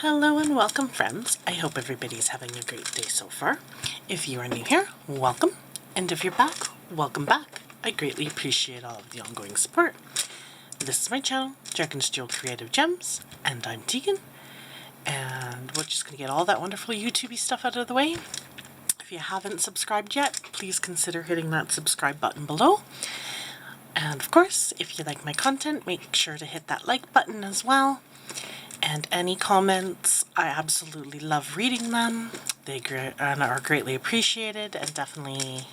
Hello and welcome, friends. I hope everybody's having a great day so far. If you are new here, welcome. And if you're back, welcome back. I greatly appreciate all of the ongoing support. This is my channel, Dragon Steel Creative Gems, and I'm Tegan. And we're just going to get all that wonderful YouTubey stuff out of the way. If you haven't subscribed yet, please consider hitting that subscribe button below. And of course, if you like my content, make sure to hit that like button as well. And any comments, I absolutely love reading them. They are greatly appreciated and definitely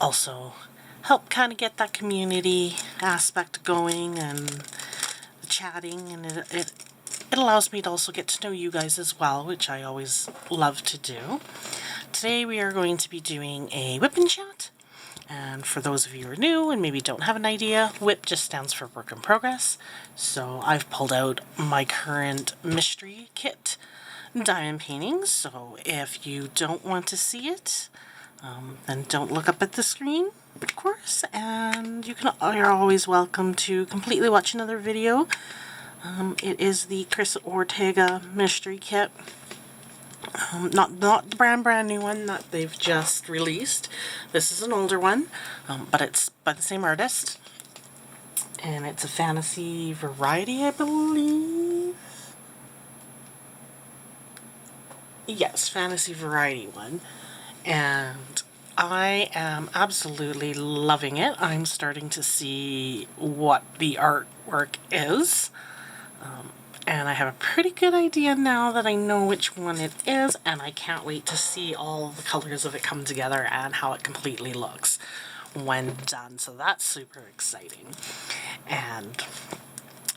also help kind of get that community aspect going and the chatting, and it allows me to also get to know you guys as well, which I always love to do. Today we are going to be doing a whip and chat. And for those of you who are new and maybe don't have an idea, WIP just stands for work in progress. So I've pulled out my current mystery kit diamond paintings. So if you don't want to see it, then don't look up at the screen, of course. And you're always welcome to completely watch another video. It is the Chris Ortega mystery kit. Not the brand new one that they've just released. This is an older one, but it's by the same artist, and it's a fantasy variety, I believe. Yes, fantasy variety one, and I am absolutely loving it. I'm starting to see what the artwork is. And I have a pretty good idea now that I know which one it is, and I can't wait to see all the colors of it come together and how it completely looks when done. So that's super exciting. And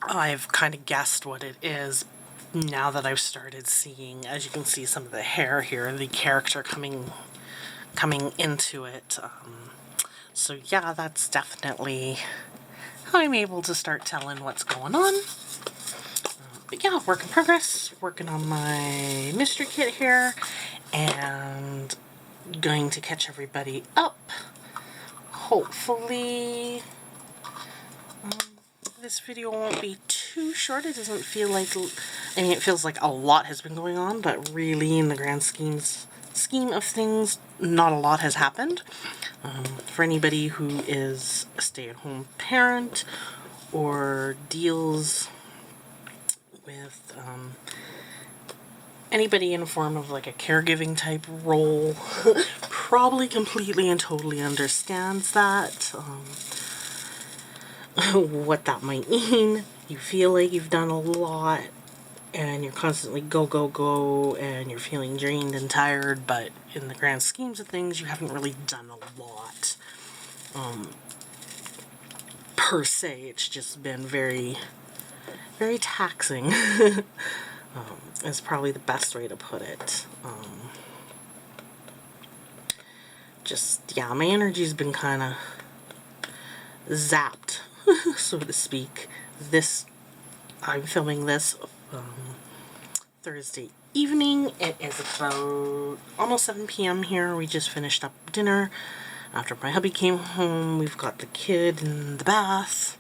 I've kind of guessed what it is now that I've started seeing, as you can see, some of the hair here, the character coming into it. So yeah, that's definitely how I'm able to start telling what's going on. But yeah, work in progress, working on my mystery kit here, and going to catch everybody up. Hopefully, this video won't be too short. It doesn't feel like, I mean, it feels like a lot has been going on, but really in the grand scheme of things, not a lot has happened. For anybody who is a stay-at-home parent or deals with anybody in a form of like a caregiving type role, probably completely and totally understands that, what that might mean. You feel like you've done a lot and you're constantly go, and you're feeling drained and tired, but in the grand schemes of things, you haven't really done a lot. Per se, it's just been very taxing. Is probably the best way to put it. Yeah, my energy's been kind of zapped, so to speak. I'm filming this Thursday evening. It is about almost 7 p.m. here. We just finished up dinner. After my hubby came home, we've got the kid in the bath.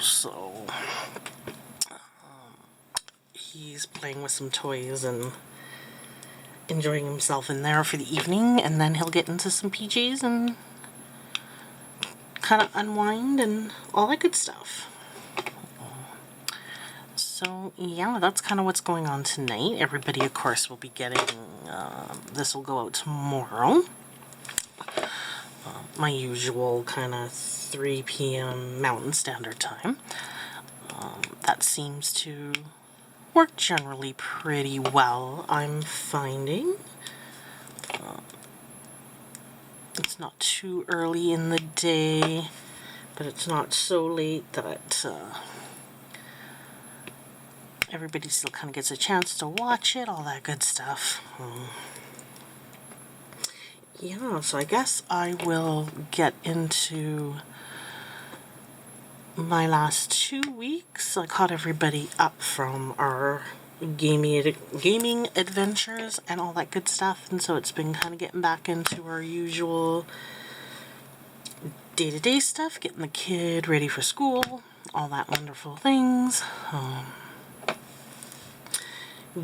So he's playing with some toys and enjoying himself in there for the evening, and then he'll get into some PJs and kind of unwind and all that good stuff. So yeah, that's kind of what's going on tonight. Everybody, of course, will be getting, this will go out tomorrow. My usual kind of 3 p.m. Mountain Standard Time. That seems to work generally pretty well, I'm finding. It's not too early in the day, but it's not so late that everybody still kind of gets a chance to watch it, all that good stuff. Yeah, so I guess I will get into my last 2 weeks. I caught everybody up from our gaming adventures and all that good stuff, and so it's been kind of getting back into our usual day-to-day stuff, getting the kid ready for school, all that wonderful things.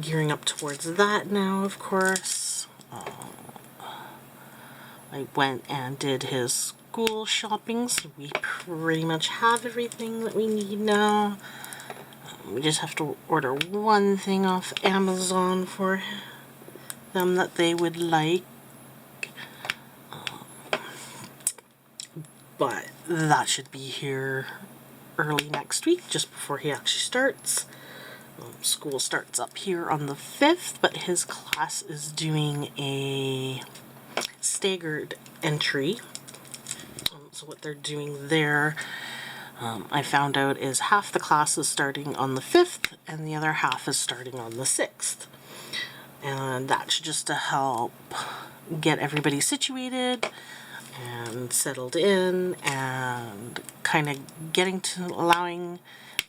gearing up towards that now, of course. I went and did his school shopping, so we pretty much have everything that we need now. We just have to order one thing off Amazon for them that they would like. But that should be here early next week, just before he actually starts. School starts up here on the 5th, but his class is doing a staggered entry. So what they're doing there, I found out, is half the class is starting on the 5th and the other half is starting on the 6th. And that's just to help get everybody situated and settled in, and kind of getting to allowing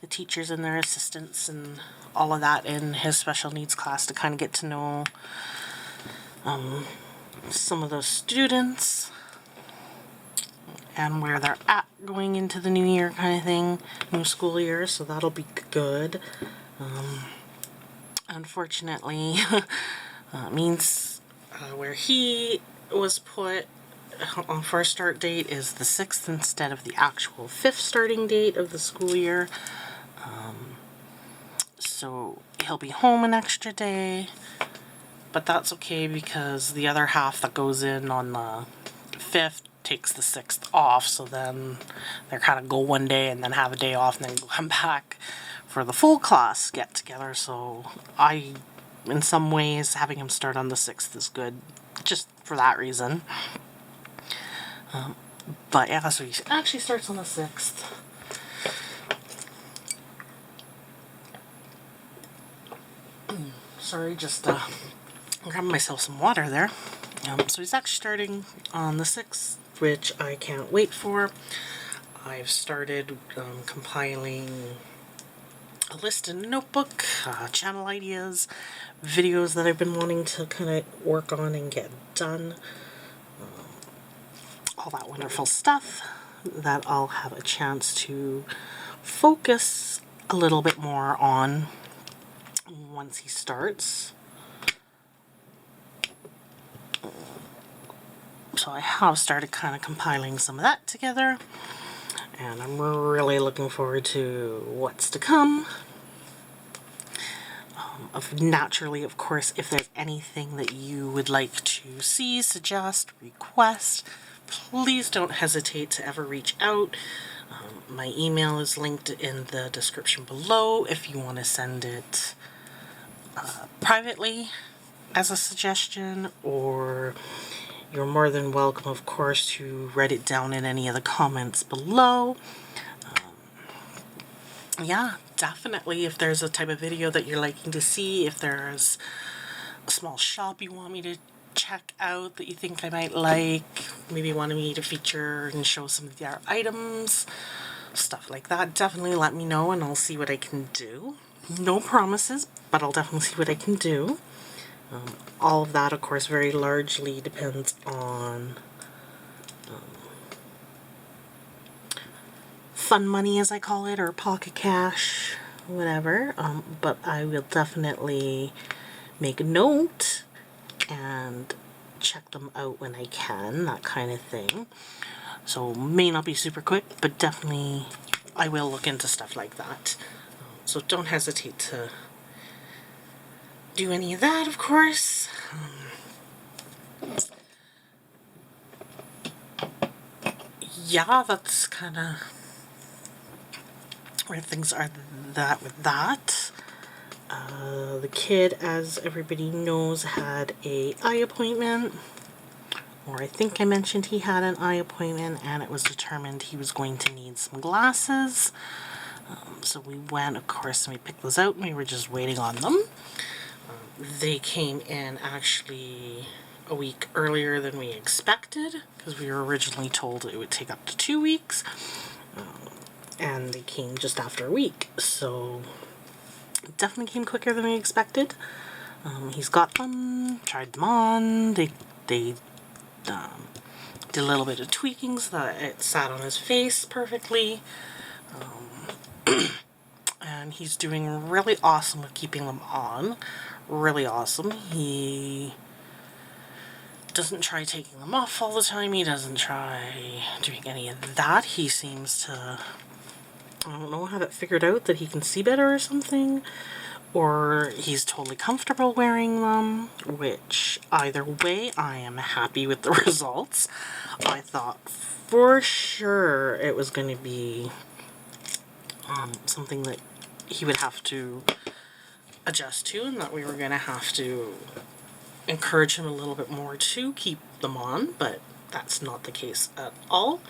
the teachers and their assistants and all of that in his special needs class to kind of get to know some of those students and where they're at going into the new year kind of thing, new school year, so that'll be good. Unfortunately, means where he was put on first start date is the 6th instead of the actual 5th starting date of the school year. So he'll be home an extra day, but that's okay because the other half that goes in on the 5th takes the 6th off, so then they kind of go one day and then have a day off and then come back for the full class get together. So in some ways, having him start on the 6th is good, just for that reason. But yeah, so he actually starts on the 6th. Sorry, just grabbing myself some water there. So he's actually starting on the 6th, which I can't wait for. I've started compiling a list in a notebook, channel ideas, videos that I've been wanting to kind of work on and get done. All that wonderful stuff that I'll have a chance to focus a little bit more on once he starts. So I have started kind of compiling some of that together, and I'm really looking forward to what's to come. Naturally, of course, if there's anything that you would like to see, suggest, request, please don't hesitate to ever reach out. My email is linked in the description below if you want to send it privately as a suggestion, or you're more than welcome, of course, to write it down in any of the comments below. Yeah, definitely, if there's a type of video that you're liking to see, if there's a small shop you want me to check out that you think I might like, maybe wanted me to feature and show some of their items, stuff like that, definitely let me know and I'll see what I can do. No promises, but I'll definitely see what I can do. All of that, of course, very largely depends on fun money, as I call it, or pocket cash, whatever. But I will definitely make a note and check them out when I can, that kind of thing. So may not be super quick, but definitely I will look into stuff like that. So don't hesitate to do any of that, of course. Yeah, that's kind of where things are with that. The kid, as everybody knows, had an eye appointment, or I think I mentioned he had an eye appointment, and it was determined he was going to need some glasses. So we went, of course, and we picked those out, and we were just waiting on them. They came in actually a week earlier than we expected, because we were originally told it would take up to 2 weeks, and they came just after a week, so it definitely came quicker than we expected. He's got them, tried them on, they did a little bit of tweaking so that it sat on his face perfectly. and he's doing really awesome with keeping them on. Really awesome. He doesn't try taking them off all the time. He doesn't try doing any of that. He seems to, I don't know, have it figured out that he can see better or something, or he's totally comfortable wearing them, which either way I am happy with the results. I thought for sure it was going to be something that he would have to adjust to, and that we were going to have to encourage him a little bit more to keep them on, but that's not the case at all.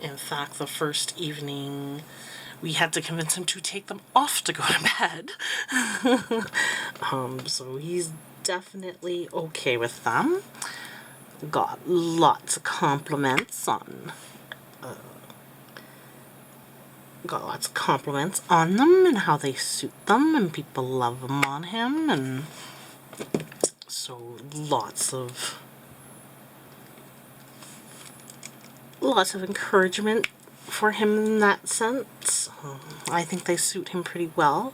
In fact, the first evening we had to convince him to take them off to go to bed. So he's definitely okay with them. Got lots of compliments on them and how they suit them, and people love them on him, and so lots of encouragement for him in that sense. I think they suit him pretty well,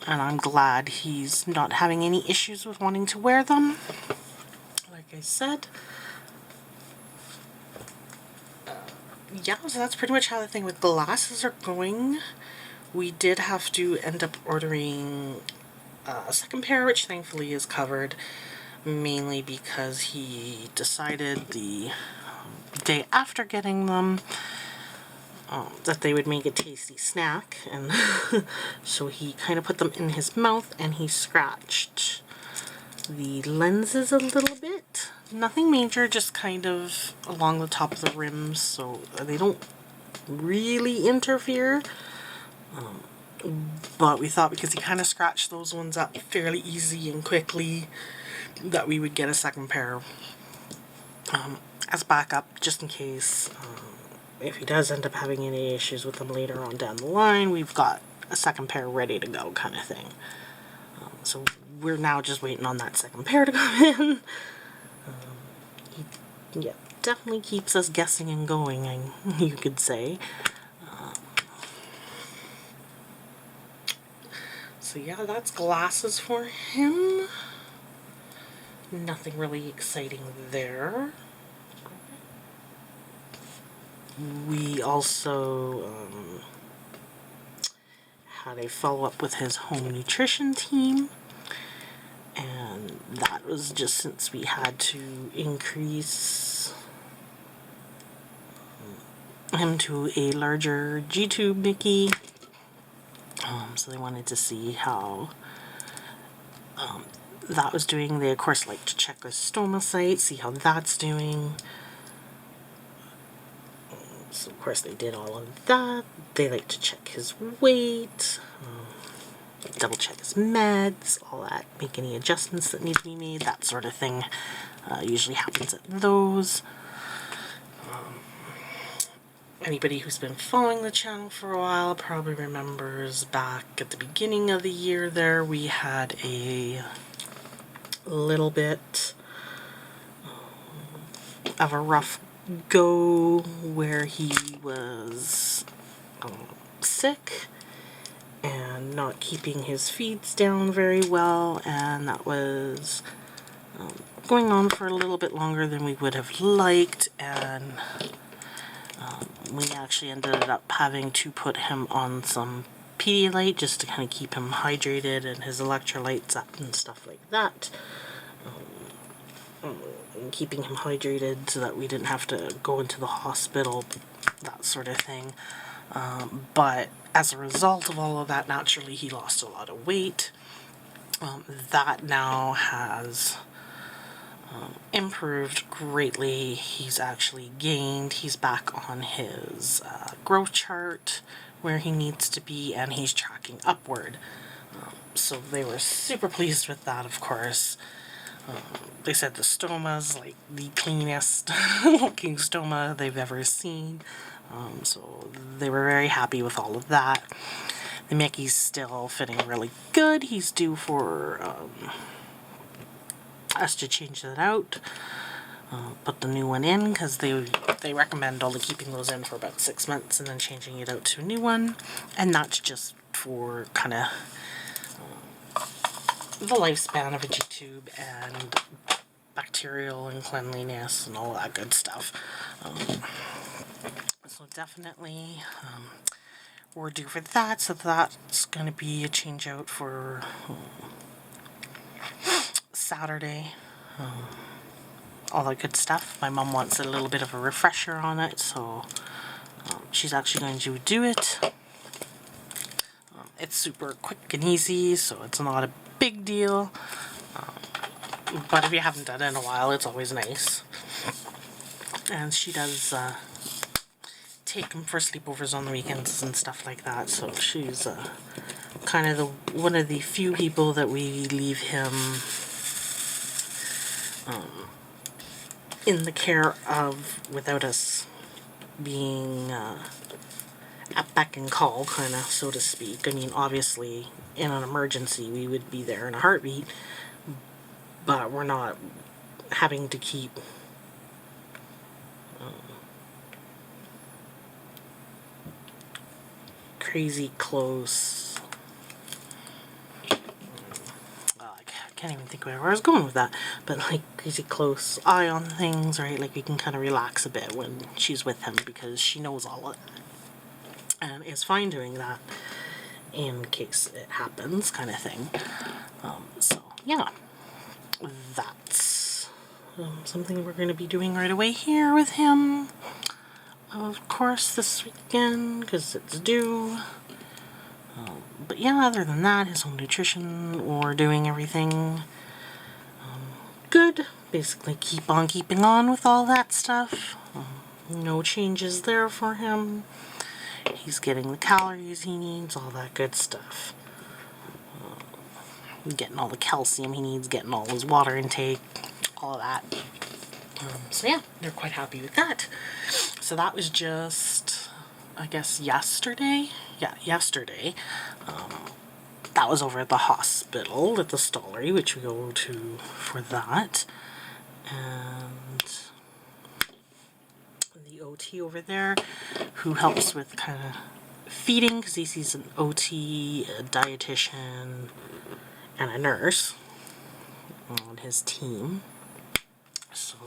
and I'm glad he's not having any issues with wanting to wear them. Like I said, yeah, so that's pretty much how the thing with glasses are going. We did have to end up ordering a second pair, which thankfully is covered, mainly because he decided the day after getting them that they would make a tasty snack, and so he kind of put them in his mouth and he scratched the lenses a little bit. Nothing major, just kind of along the top of the rims, so they don't really interfere. But we thought because he kind of scratched those ones up fairly easy and quickly that we would get a second pair as backup, just in case if he does end up having any issues with them later on down the line, we've got a second pair ready to go, kind of thing. So we're now just waiting on that second pair to come in. Yeah, definitely keeps us guessing and going, you could say. So yeah, that's glasses for him. Nothing really exciting there. We also had a follow-up with his home nutrition team, and that was just since we had to increase him to a larger G-tube Mickey. So they wanted to see how that was doing. They of course like to check the stoma site, see how that's doing. So of course they did all of that. They like to check his weight, double check his meds, all that, make any adjustments that need to be made, that sort of thing. Usually happens at those. Anybody who's been following the channel for a while probably remembers back at the beginning of the year there, we had a little bit of a rough go where he was sick and not keeping his feeds down very well, and that was going on for a little bit longer than we would have liked, and we actually ended up having to put him on some Pedialyte just to kind of keep him hydrated and his electrolytes up and stuff like that. And keeping him hydrated so that we didn't have to go into the hospital, that sort of thing. But as a result of all of that, naturally he lost a lot of weight. That now has improved greatly. He's actually gained. He's back on his growth chart where he needs to be, and he's tracking upward. So they were super pleased with that, of course. They said the stoma's like the cleanest looking stoma they've ever seen. So they were very happy with all of that. The Mickey's still fitting really good. He's due for us to change that out. put the new one in, because they recommend only keeping those in for about 6 months and then changing it out to a new one, and that's just for kind of the lifespan of a G-tube and bacterial and cleanliness and all that good stuff. So definitely we're due for that, so that's going to be a change out for Saturday. All that good stuff. My mom wants a little bit of a refresher on it, so she's actually going to do it. It's super quick and easy, so it's not a big deal. But if you haven't done it in a while, it's always nice. And she does take him for sleepovers on the weekends and stuff like that, so she's kind of one of the few people that we leave him in the care of without us being at beck and call, kind of, so to speak. I mean, obviously, in an emergency, we would be there in a heartbeat, but we're not having to keep crazy close. I can't even think where I was going with that, but like crazy close eye on things, right? Like we can kind of relax a bit when she's with him because she knows all of it and is fine doing that in case it happens, kind of thing. So yeah, that's something we're going to be doing right away here with him. Of course, this weekend because it's due. But yeah, other than that, his home nutrition, we're doing everything good. Basically keep on keeping on with all that stuff. No changes there for him. He's getting the calories he needs, all that good stuff. Getting all the calcium he needs, getting all his water intake, all of that. So yeah, they're quite happy with that. So that was just, I guess, yesterday. Yeah, yesterday. That was over at the hospital at the Stollery, which we go to for that. And the OT over there, who helps with kind of feeding, because he's an OT, a dietitian, and a nurse on his team. So,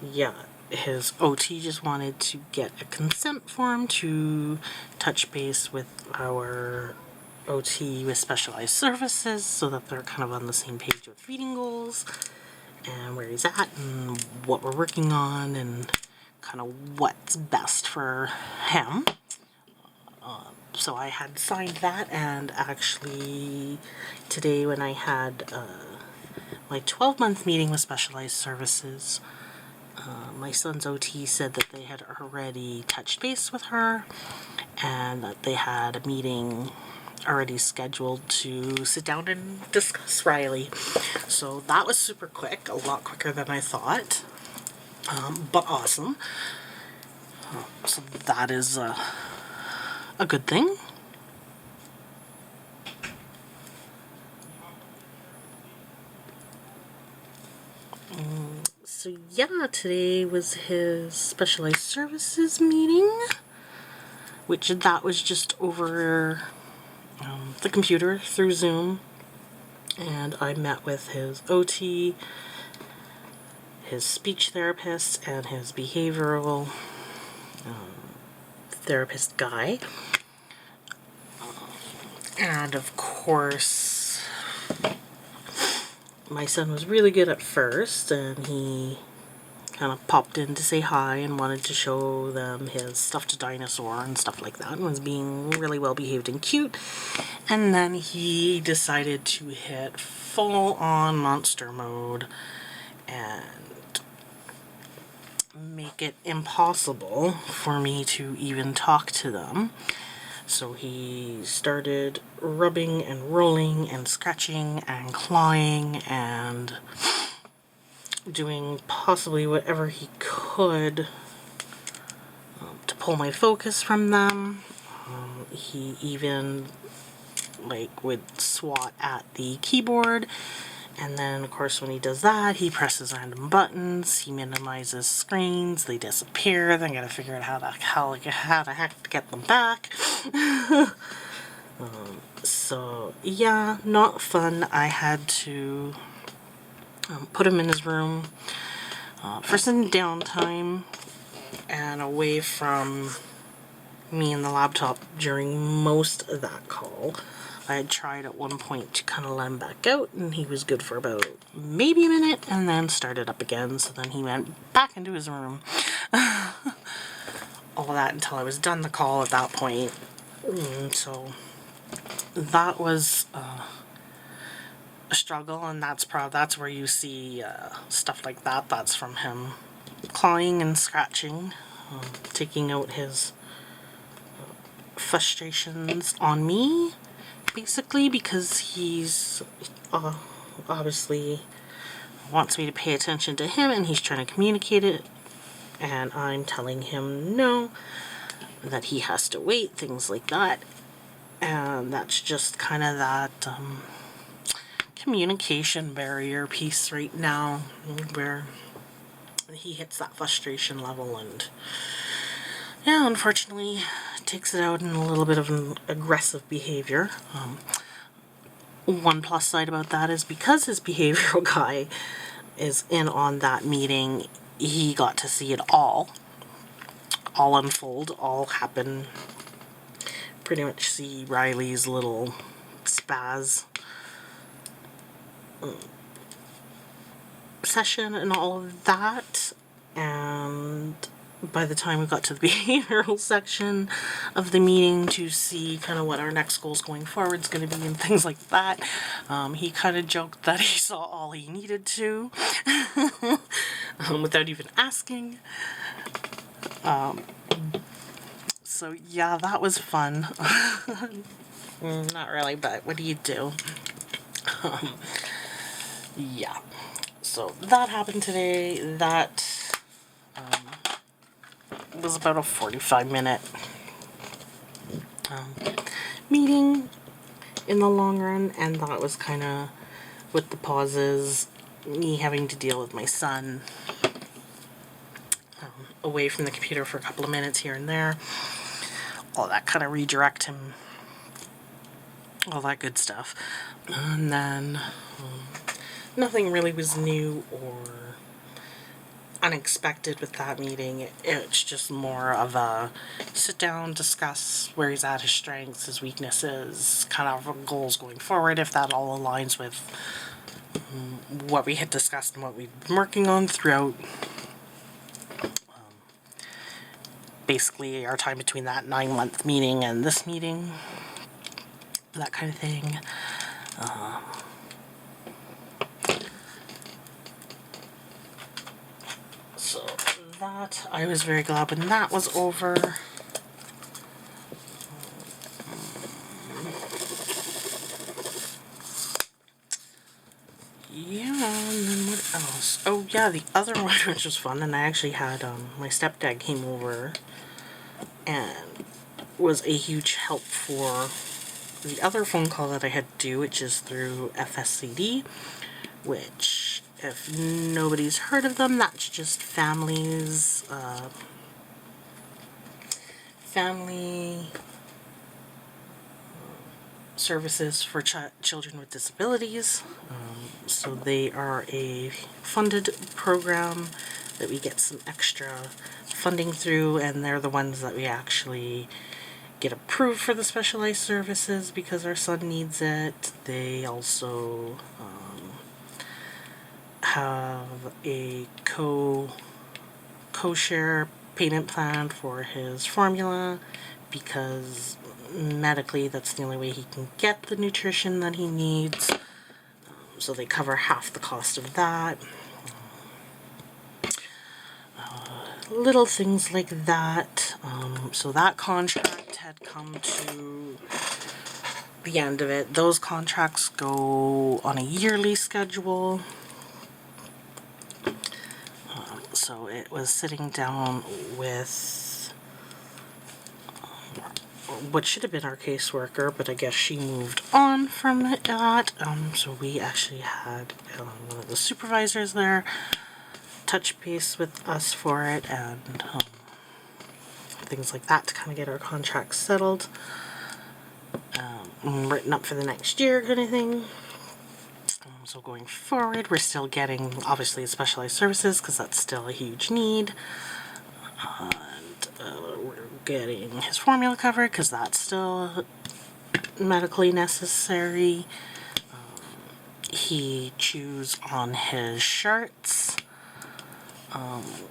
yeah, his OT just wanted to get a consent form to touch base with our OT with specialized services so that they're kind of on the same page with feeding goals and where he's at and what we're working on and kind of what's best for him. So I had signed that, and actually today when I had my 12-month meeting with specialized services, my son's OT said that they had already touched base with her and that they had a meeting already scheduled to sit down and discuss Riley. So that was super quick, a lot quicker than I thought, but awesome. So that is a good thing. So yeah, today was his specialized services meeting, which that was just over the computer through Zoom, and I met with his OT, his speech therapist, and his behavioral therapist guy. And of course, my son was really good at first, and he kind of popped in to say hi and wanted to show them his stuffed dinosaur and stuff like that, and was being really well behaved and cute. And then he decided to hit full-on monster mode and make it impossible for me to even talk to them. So he started rubbing and rolling and scratching and clawing and doing possibly whatever he could to pull my focus from them. He even would swat at the keyboard And then, of course, when he does that, he presses random buttons, he minimizes screens, they disappear, then I gotta figure out how the heck to get them back. So, yeah, not fun. I had to put him in his room for some downtime and away from me and the laptop during most of that call. I had tried at one point to kind of let him back out, and he was good for about maybe a minute, and then started up again, so then he went back into his room. All that until I was done the call at that point. So that was a struggle, and that's where you see stuff like that. That's from him clawing and scratching, taking out his frustrations on me, basically, because he's obviously wants me to pay attention to him, and he's trying to communicate it, and I'm telling him no, that he has to wait, things like that. And that's just kind of that communication barrier piece right now, where he hits that frustration level, and yeah, unfortunately takes it out in a little bit of an aggressive behavior. One plus side about that is because his behavioral guy is in on that meeting, he got to see it all unfold, all happen. Pretty much see Riley's little spaz session and all of that. And by the time we got to the behavioral section of the meeting to see kind of what our next goals going forward is going to be and things like that, he kind of joked that he saw all he needed to without even asking. So yeah, that was fun. Not really, but what do you do? Yeah. So that happened today. That was about a 45-minute meeting in the long run, and that was kind of, with the pauses, me having to deal with my son away from the computer for a couple of minutes here and there. All that kind of redirect him, all that good stuff. And then nothing really was new or unexpected with that meeting. It's just more of a sit down, discuss where he's at, his strengths, his weaknesses, kind of goals going forward, if that all aligns with what we had discussed and what we've been working on throughout basically our time between that 9-month meeting and this meeting, that kind of thing. So that, I was very glad when that was over. Yeah, and then what else? Oh yeah, the other one, which was fun, and I actually had, my stepdad came over and was a huge help for the other phone call that I had to do, which is through FSCD, which, if nobody's heard of them, that's just families, family services for children with disabilities. So they are a funded program that we get some extra funding through, and they're the ones that we actually get approved for the specialized services because our son needs it. They also have a co-share payment plan for his formula, because medically that's the only way he can get the nutrition that he needs. So they cover half the cost of that. Little things like that. So that contract had come to the end of it. Those contracts go on a yearly schedule. So it was sitting down with what should have been our caseworker, but I guess she moved on from that. So we actually had one of the supervisors there touch base with us for it, and things like that to kind of get our contracts settled, written up for the next year kind of thing. So going forward, we're still getting, obviously, specialized services because that's still a huge need. And we're getting his formula covered because that's still medically necessary. He chews on his shirts.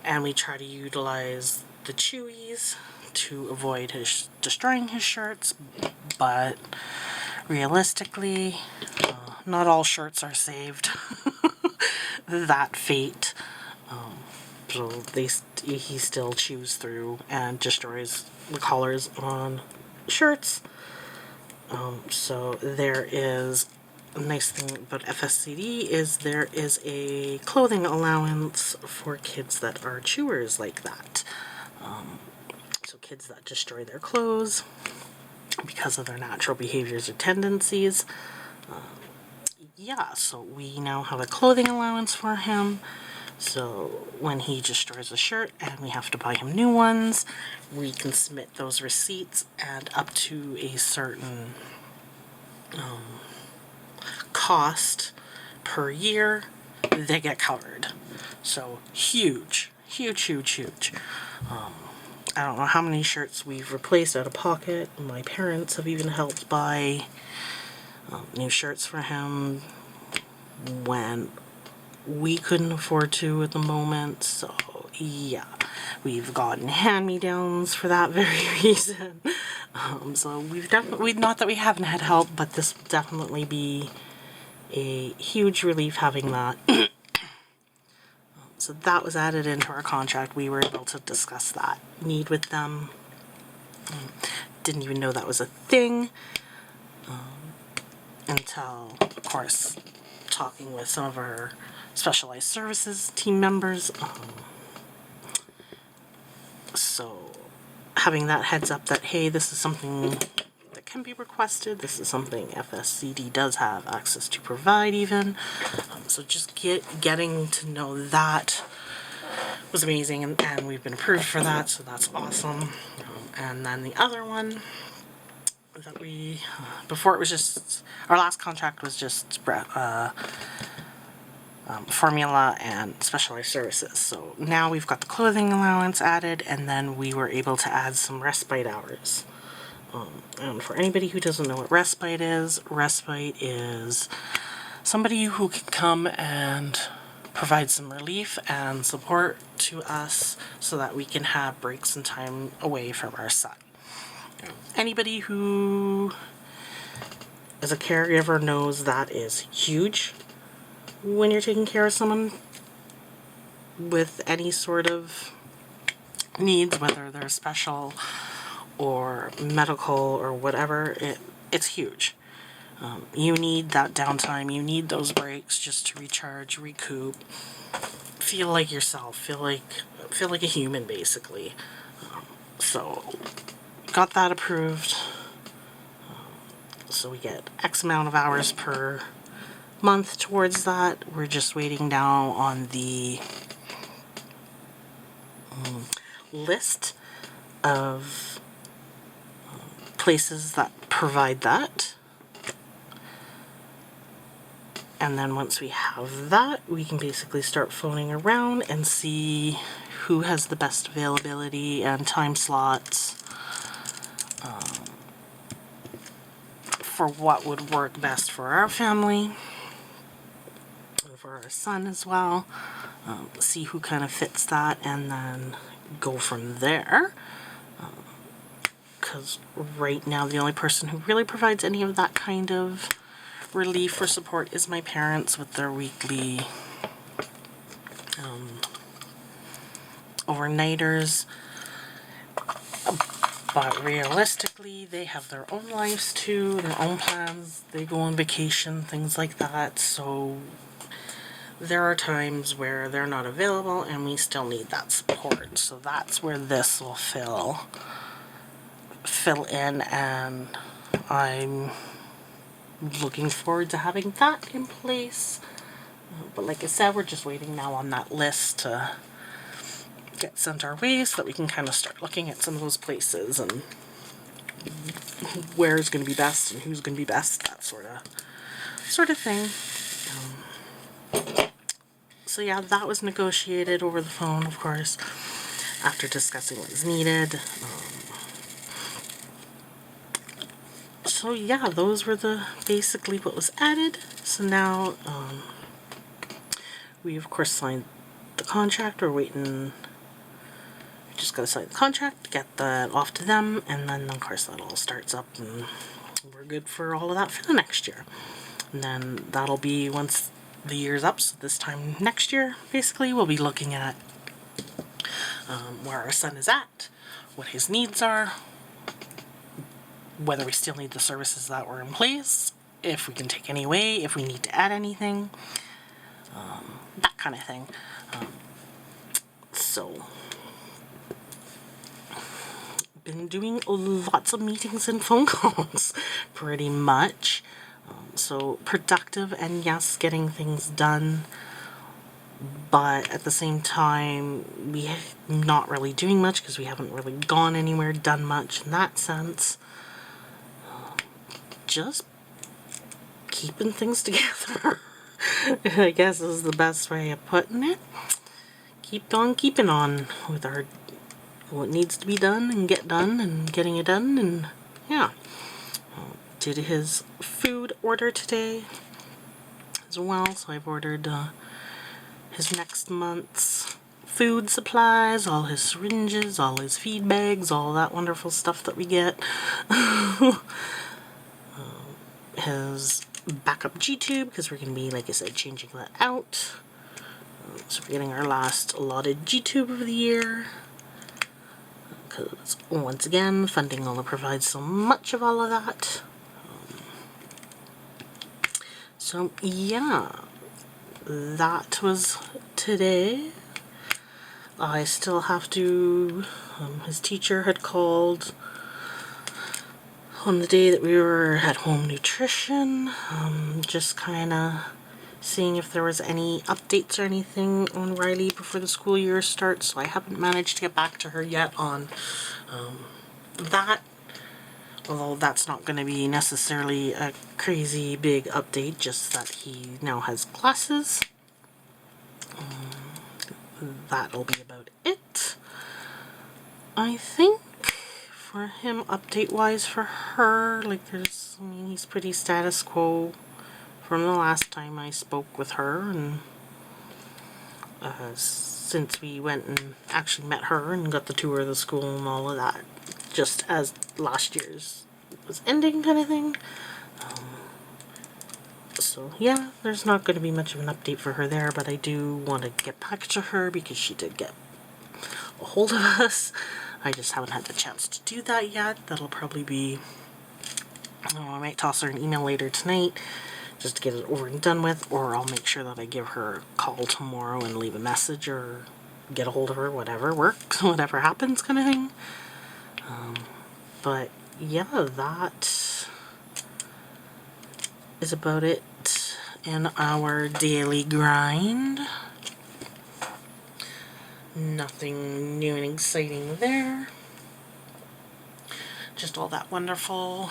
And we try to utilize the chewies to avoid his destroying his shirts, but realistically, not all shirts are saved that fate. So he still chews through and destroys the collars on shirts. So there is a nice thing about FSCD is there is a clothing allowance for kids that are chewers like that. So kids that destroy their clothes because of their natural behaviors or tendencies. Yeah, so we now have a clothing allowance for him. So when he destroys a shirt and we have to buy him new ones, we can submit those receipts, and up to a certain cost per year, they get covered. So huge, huge, huge, huge. I don't know how many shirts we've replaced out of pocket. My parents have even helped buy new shirts for him when we couldn't afford to at the moment. So yeah, we've gotten hand-me-downs for that very reason. So we've definitely, not that we haven't had help, but this will definitely be a huge relief having that. So that was added into our contract. We were able to discuss that need with them. Didn't even know that was a thing until, of course, talking with some of our specialized services team members. So having that heads up that, hey, this is something that can be requested. This is something FSCD does have access to provide even. So just getting to know that was amazing, and we've been approved for that, so that's awesome. And then the other one that we, before it was just, our last contract was just formula and specialized services. So now we've got the clothing allowance added, and then we were able to add some respite hours. And for anybody who doesn't know what respite is somebody who can come and provide some relief and support to us so that we can have breaks and time away from our son. Anybody who is a caregiver knows that is huge when you're taking care of someone with any sort of needs, whether they're special or medical or whatever. It's huge. You need that downtime, you need those breaks just to recharge, recoup, feel like yourself, feel like a human, basically. So got that approved. So we get X amount of hours per month towards that. We're just waiting now on the list of places that provide that. And then once we have that, we can basically start phoning around and see who has the best availability and time slots for what would work best for our family and for our son as well. See who kind of fits that, and then go from there. Because right now the only person who really provides any of that kind of relief or support is my parents with their weekly overnighters. But realistically, they have their own lives too, their own plans. They go on vacation, things like that. So there are times where they're not available and we still need that support. So that's where this will fill fill in, and I'm looking forward to having that in place. But like I said, we're just waiting now on that list to get sent our way so that we can kind of start looking at some of those places and where's going to be best and who's going to be best, that sort of thing. So yeah, that was negotiated over the phone, of course, after discussing what is needed. So yeah, those were basically what was added. So now we of course signed the contract. We're waiting. We just gotta sign the contract, get that off to them, and then of course that all starts up, and we're good for all of that for the next year. And then that'll be once the year's up. So this time next year, basically, we'll be looking at where our son is at, what his needs are, whether we still need the services that were in place, if we can take any away, if we need to add anything, that kind of thing. So, been doing lots of meetings and phone calls, pretty much. So productive, and yes, getting things done, but at the same time, we not really doing much because we haven't really gone anywhere, done much in that sense. Just keeping things together, I guess is the best way of putting it. Keep on keeping on with what needs to be done and get done and getting it done, and yeah. Did his food order today as well, so I've ordered his next month's food supplies, all his syringes, all his feed bags, all that wonderful stuff that we get. His backup G-tube, because we're going to be, like I said, changing that out. So we're getting our last allotted G-tube of the year, because once again, funding only provides so much of all of that. So yeah, that was today. I still have to, his teacher had called on the day that we were at home nutrition, just kind of seeing if there was any updates or anything on Riley before the school year starts. So I haven't managed to get back to her yet on that. Although that's not going to be necessarily a crazy big update, just that he now has classes. That'll be about it, I think, for him update-wise for her. Like, he's pretty status quo from the last time I spoke with her, and since we went and actually met her and got the tour of the school and all of that, just as last year's was ending kind of thing. So yeah, there's not going to be much of an update for her there, but I do want to get back to her because she did get a hold of us. I just haven't had the chance to do that yet. That'll probably be, I might toss her an email later tonight just to get it over and done with, or I'll make sure that I give her a call tomorrow and leave a message or get a hold of her, whatever works, whatever happens kind of thing. But yeah, that is about it in our daily grind. Nothing new and exciting there. Just all that wonderful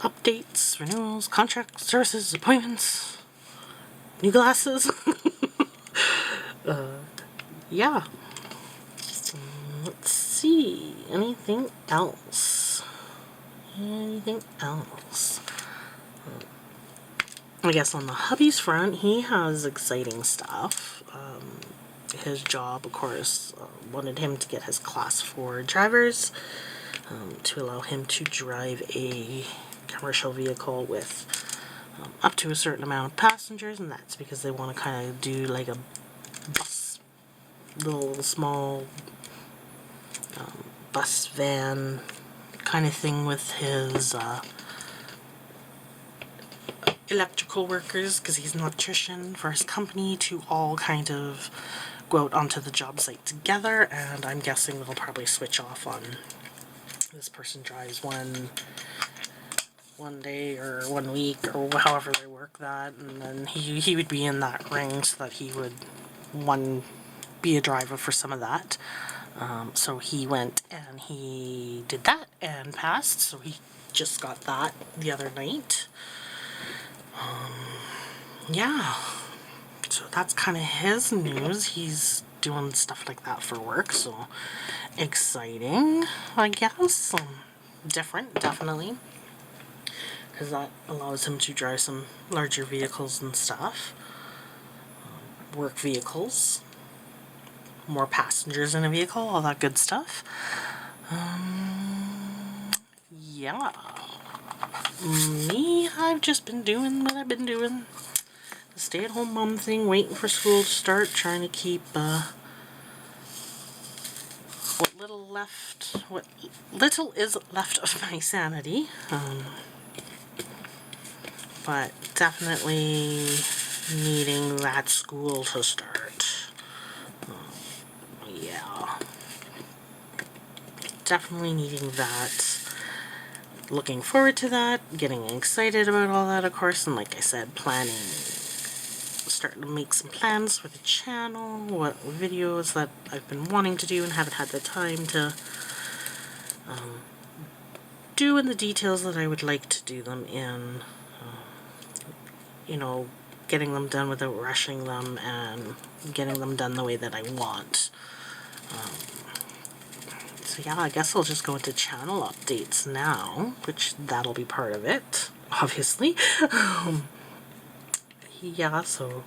updates, renewals, contracts, services, appointments, new glasses. Yeah. Let's see. Anything else? Anything else? I guess on the hubby's front, he has exciting stuff. His job, of course, wanted him to get his class 4 drivers to allow him to drive a commercial vehicle with up to a certain amount of passengers, and that's because they want to kind of do like a bus, little small bus van kind of thing with his electrical workers, because he's an electrician for his company, to all kind of go out onto the job site together, and I'm guessing they'll probably switch off on this person drives one day or 1 week or however they work that, and then he would be in that ring so that he would be a driver for some of that. So he went and he did that and passed, so he just got that the other night. Yeah, so that's kind of his news. He's doing stuff like that for work, so exciting, I guess. Different, definitely, because that allows him to drive some larger vehicles and stuff. Work vehicles, more passengers in a vehicle, all that good stuff. Yeah. Me, I've just been doing what I've been doing. The stay-at-home mom thing, waiting for school to start, trying to keep what little is left of my sanity. But definitely needing that school to start. Yeah. Definitely needing that. Looking forward to that, getting excited about all that, of course, and like I said, starting to make some plans for the channel, what videos that I've been wanting to do and haven't had the time to do, in the details that I would like to do them in, you know, getting them done without rushing them and getting them done the way that I want. So yeah, I guess I'll just go into channel updates now, which that'll be part of it, obviously. Yeah, so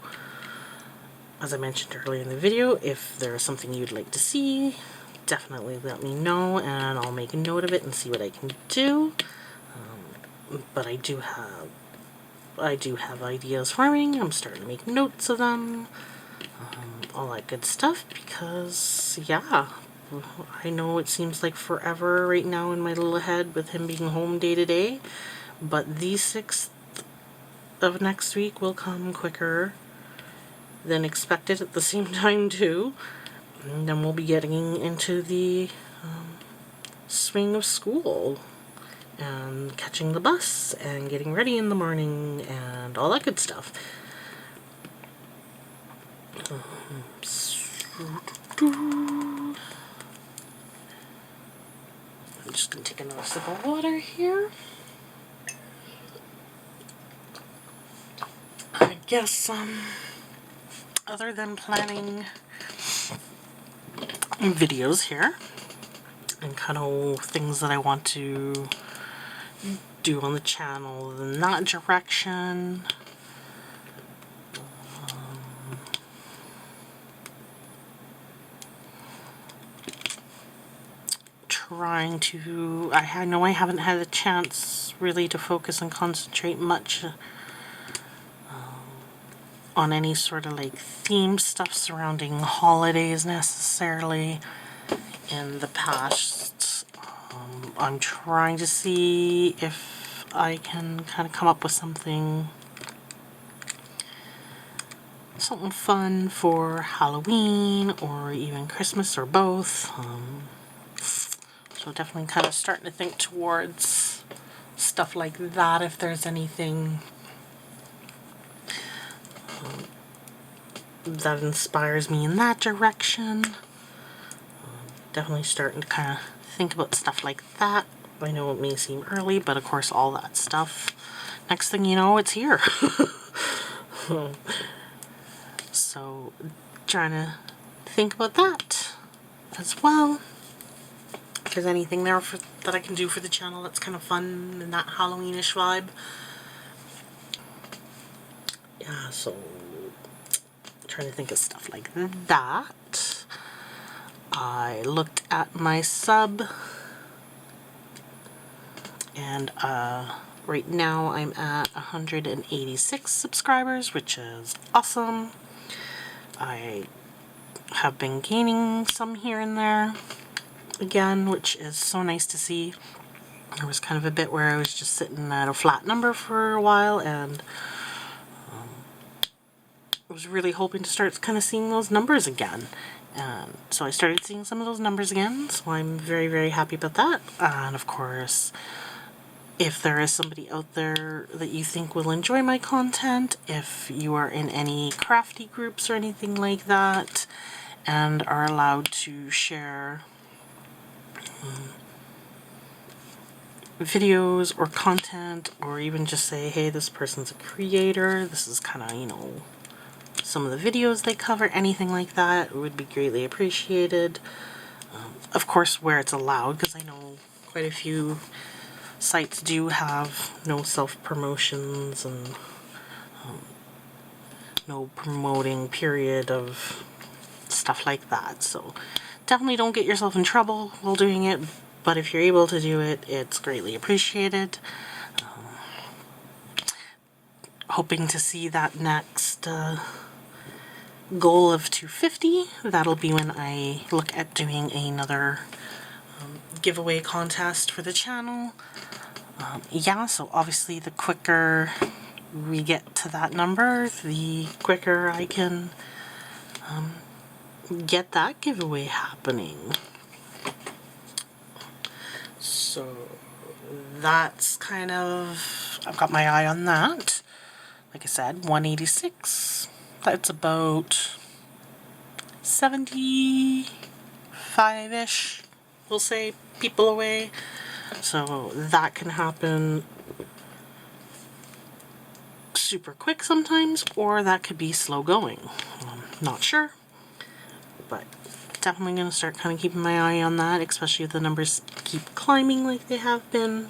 as I mentioned earlier in the video, if there's something you'd like to see, definitely let me know and I'll make a note of it and see what I can do. But I do have ideas forming. I'm starting to make notes of them, all that good stuff, because yeah, I know it seems like forever right now in my little head with him being home day to day, but the 6th of next week will come quicker than expected at the same time too, and then we'll be getting into the swing of school and catching the bus and getting ready in the morning and all that good stuff. I'm just going to take another sip of water here. I guess, other than planning videos here and kind of things that I want to do on the channel in that direction, I know I haven't had a chance really to focus and concentrate much on any sort of like theme stuff surrounding holidays necessarily in the past. I'm trying to see if I can kind of come up with something fun for Halloween or even Christmas or both. So definitely kind of starting to think towards stuff like that, if there's anything that inspires me in that direction. Definitely starting to kind of think about stuff like that. I know it may seem early, but of course all that stuff, next thing you know, it's here. So trying to think about that as well. If there's anything there that I can do for the channel that's kind of fun in that Halloweenish vibe. Yeah, so trying to think of stuff like that. I looked at my sub, and right now I'm at 186 subscribers, which is awesome. I have been gaining some here and there again, which is so nice to see. There was kind of a bit where I was just sitting at a flat number for a while, and was really hoping to start kind of seeing those numbers again. And so I started seeing some of those numbers again, so I'm very, very happy about that. And of course, if there is somebody out there that you think will enjoy my content, if you are in any crafty groups or anything like that, and are allowed to share videos or content, or even just say, hey, this person's a creator, this is kind of, you know, some of the videos they cover, anything like that, would be greatly appreciated. Of course, where it's allowed, because I know quite a few sites do have no self-promotions and no promoting period of stuff like that. So definitely don't get yourself in trouble while doing it, but if you're able to do it, it's greatly appreciated. Hoping to see that next goal of 250. That'll be when I look at doing another giveaway contest for the channel. Yeah, so obviously the quicker we get to that number, the quicker I can get that giveaway happening. So that's kind of, I've got my eye on that. Like I said, 186. That's about 75-ish, we'll say, people away. So that can happen super quick sometimes, or that could be slow going. Not sure, but definitely going to start kind of keeping my eye on that, especially if the numbers keep climbing like they have been.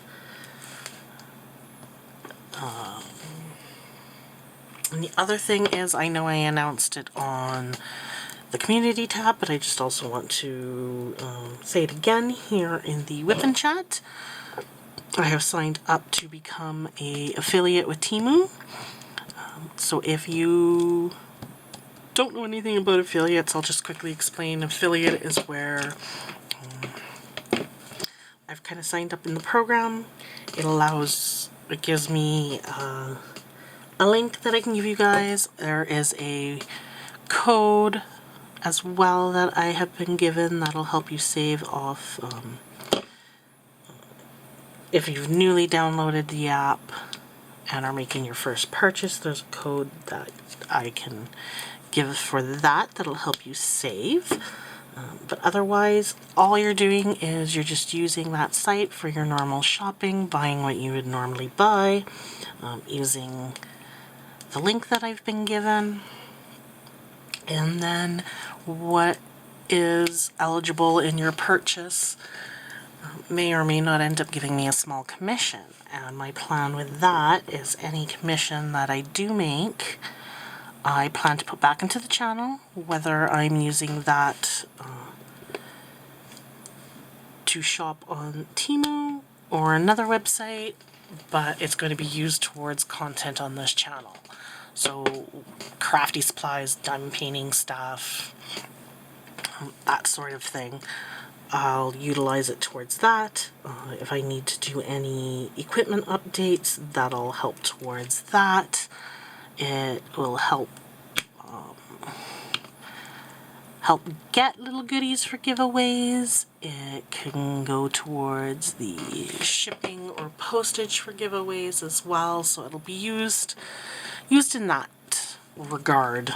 And the other thing is, I know I announced it on the community tab, but I just also want to say it again here in the Whippin' Chat. I have signed up to become an affiliate with Temu. So if you don't know anything about affiliates, I'll just quickly explain. Affiliate is where I've kind of signed up in the program. It gives me a link that I can give you guys. There is a code as well that I have been given that'll help you save off if you've newly downloaded the app and are making your first purchase. There's a code that I can give for that that'll help you save. But otherwise, all you're doing is you're just using that site for your normal shopping, buying what you would normally buy, using the link that I've been given, and then what is eligible in your purchase may or may not end up giving me a small commission. And my plan with that is any commission that I do make, I plan to put back into the channel, whether I'm using that to shop on Temu or another website, but it's going to be used towards content on this channel. So crafty supplies, diamond painting stuff, that sort of thing. I'll utilize it towards that. If I need to do any equipment updates, that'll help towards that. It will help get little goodies for giveaways. It can go towards the shipping or postage for giveaways as well, so it'll be used in that regard.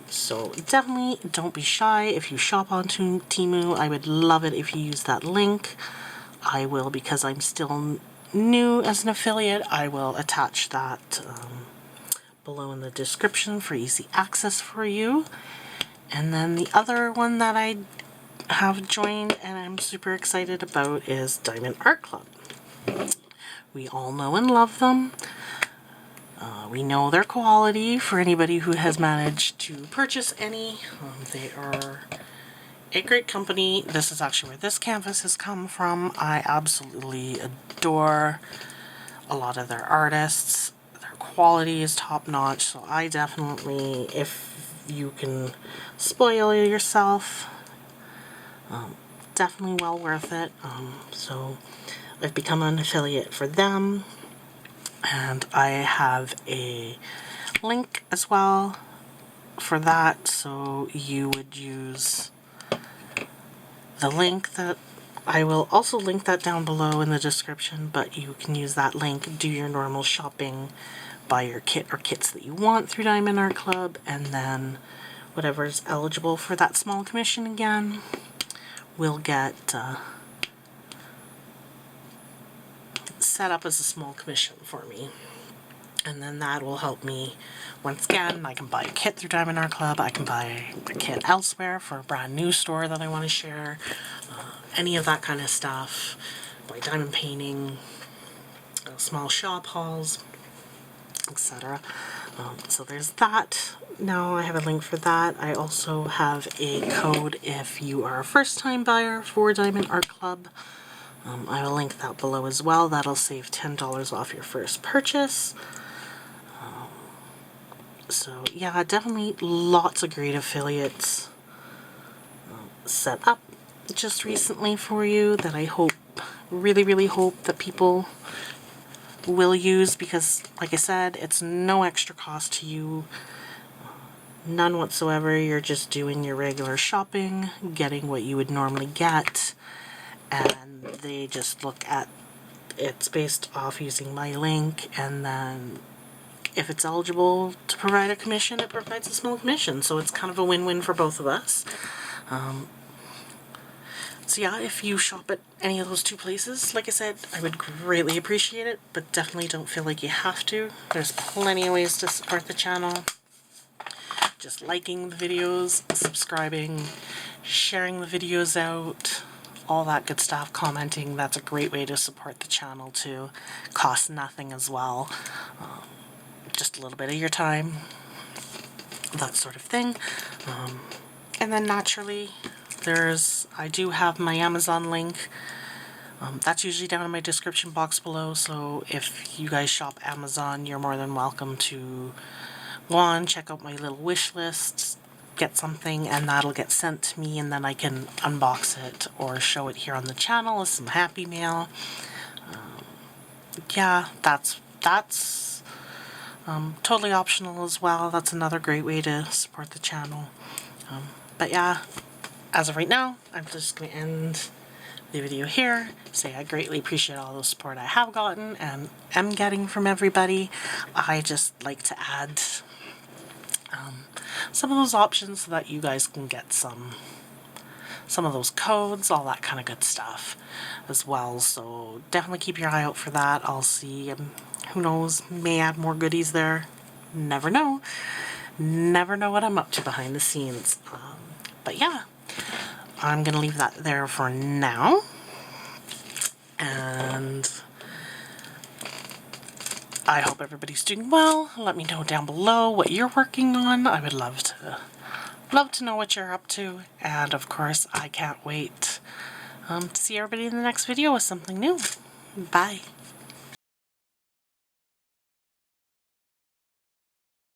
So definitely don't be shy if you shop on Temu. I would love it if you use that link. I will, because I'm still new as an affiliate, I will attach that below in the description for easy access for you. And then the other one that I have joined and I'm super excited about is Diamond Art Club. We all know and love them. We know their quality for anybody who has managed to purchase any. They are a great company. This is actually where this canvas has come from. I absolutely adore a lot of their artists. Their quality is top notch, so I definitely, if you can spoil yourself, definitely well worth it. So I've become an affiliate for them. And I have a link as well for that, so you would use the link that I will also link that down below in the description, but you can use that link, do your normal shopping, buy your kit or kits that you want through Diamond Art Club, and then whatever is eligible for that small commission again will get set up as a small commission for me. And then that will help me, once again, I can buy a kit through Diamond Art Club, I can buy a kit elsewhere for a brand new store that I want to share, any of that kind of stuff, buy diamond painting, small shop hauls, etc. So there's that. Now I have a link for that. I also have a code if you are a first-time buyer for Diamond Art Club. I will link that below as well. That'll save $10 off your first purchase. So yeah, definitely lots of great affiliates set up just recently for you that I hope, really hope that people will use, because like I said, it's no extra cost to you, none whatsoever. You're just doing your regular shopping, getting what you would normally get, and they just look at it's based off using my link, and then if it's eligible to provide a commission, it provides a small commission, so it's kind of a win-win for both of us. So yeah, if you shop at any of those two places, like I said, I would greatly appreciate it, but definitely don't feel like you have to. There's plenty of ways to support the channel. Just liking the videos, subscribing, sharing the videos out, all that good stuff, commenting. That's a great way to support the channel too. Costs nothing as well. Just a little bit of your time, that sort of thing. And then naturally, I do have my Amazon link. That's usually down in my description box below, so if you guys shop Amazon, you're more than welcome to go on, check out my little wish list, get something, and that'll get sent to me, and then I can unbox it or show it here on the channel as some happy mail. Yeah, that's totally optional as well. That's another great way to support the channel. But yeah, as of right now, I'm just going to end the video here. Say I greatly appreciate all the support I have gotten and am getting from everybody. I just like to add some of those options so that you guys can get some of those codes, all that kind of good stuff as well. So definitely keep your eye out for that. I'll see. Who knows, may add more goodies there. Never know. Never know what I'm up to behind the scenes. But yeah, I'm going to leave that there for now. And I hope everybody's doing well. Let me know down below what you're working on. I would love to know what you're up to. And of course, I can't wait to see everybody in the next video with something new. Bye.